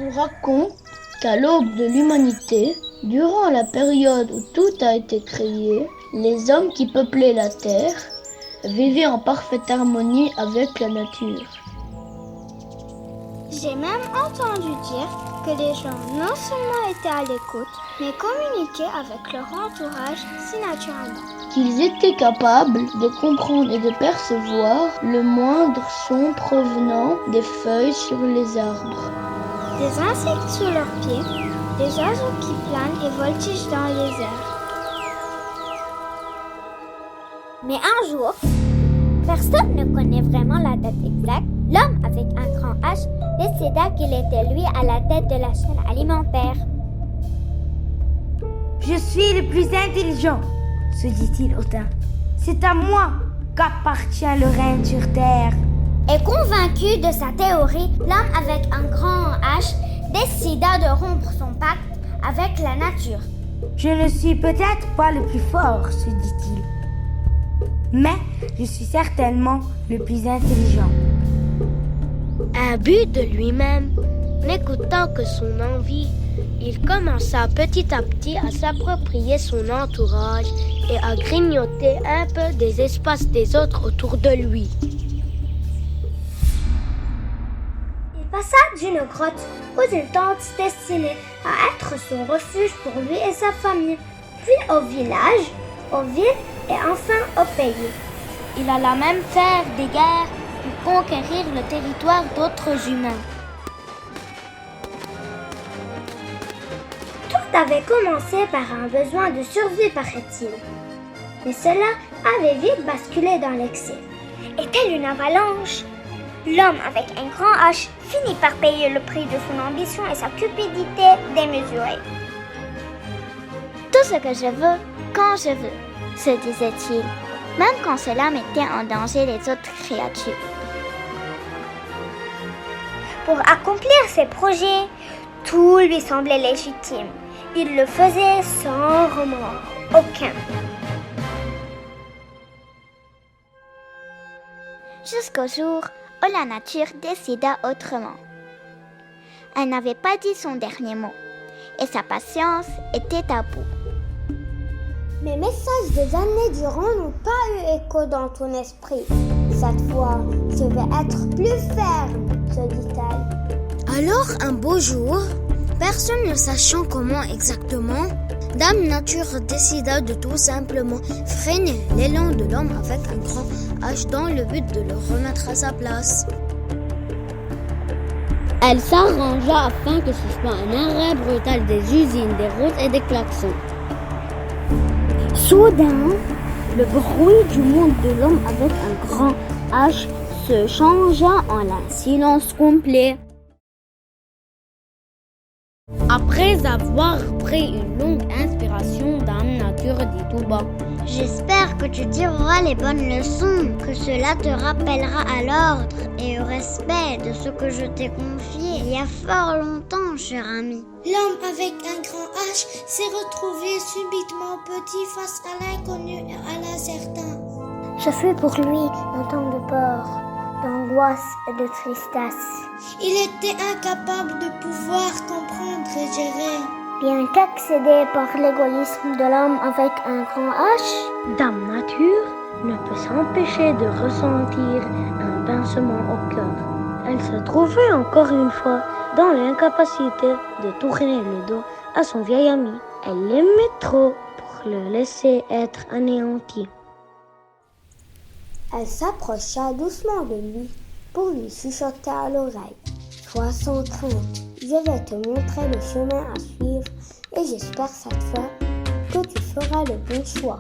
On raconte qu'à l'aube de l'humanité, durant la période où tout a été créé, les hommes qui peuplaient la terre vivaient en parfaite harmonie avec la nature. J'ai même entendu dire que les gens non seulement étaient à l'écoute, mais communiquaient avec leur entourage si naturellement. Qu'ils étaient capables de comprendre et de percevoir le moindre son provenant des feuilles sur les arbres. Des insectes sous leurs pieds, des oiseaux qui planent et voltigent dans les airs. Mais un jour, personne ne connaît vraiment la date exacte, l'homme avec un grand H décida qu'il était lui à la tête de la chaîne alimentaire. Je suis le plus intelligent, se dit-il hautain. C'est à moi qu'appartient le règne sur terre. Et convaincu de sa théorie, l'homme avec un grand H décida de rompre son pacte avec la nature. Je ne suis peut-être pas le plus fort, se dit-il, mais je suis certainement le plus intelligent. Imbu de lui-même, n'écoutant que son envie, il commença petit à petit à s'approprier son entourage et à grignoter un peu des espaces des autres autour de lui. Il passa d'une grotte aux une tente destinée à être son refuge pour lui et sa famille, puis au village, aux villes et enfin au pays. Il alla même faire des guerres pour conquérir le territoire d'autres humains. Tout avait commencé par un besoin de survie, paraît-il. Mais cela avait vite basculé dans l'excès. Et telle une avalanche, l'homme avec un grand H finit par payer le prix de son ambition et sa cupidité démesurée. Tout ce que je veux, quand je veux, se disait-il, même quand cela mettait en danger les autres créatures. Pour accomplir ses projets, tout lui semblait légitime. Il le faisait sans remords aucun. Jusqu'au jour où la nature décida autrement. Elle n'avait pas dit son dernier mot, et sa patience était à bout. Mes messages des années durant n'ont pas eu écho dans ton esprit. Cette fois, je vais être plus ferme, se dit-elle. Alors, un beau jour, personne ne sachant comment exactement, Dame Nature décida de tout simplement freiner l'élan de l'homme avec un grand H dans le but de le remettre à sa place. Elle s'arrangea afin que ce soit un arrêt brutal des usines, des routes et des klaxons. Soudain, le bruit du monde de l'homme avec un grand H se changea en un silence complet. Après avoir pris une longue inspiration, Dame Nature dit tout bas: J'espère que tu tireras les bonnes leçons, que cela te rappellera à l'ordre et au respect de ce que je t'ai confié il y a fort longtemps, cher ami. L'homme avec un grand H s'est retrouvé subitement petit face à l'inconnu et à l'incertain. Je fus pour lui un temps de peur, d'angoisse et de tristesse. Il était incapable de pouvoir comprendre et gérer. Bien qu'excédé par l'égoïsme de l'homme avec un grand H, Dame Nature ne peut s'empêcher de ressentir un pincement au cœur. Elle se trouvait encore une fois dans l'incapacité de tourner le dos à son vieil ami. Elle l'aimait trop pour le laisser être anéanti. elle s'approcha doucement de lui pour lui chuchoter à l'oreille. Sois sans crainte, je vais te montrer le chemin à suivre et j'espère cette fois que tu feras le bon choix.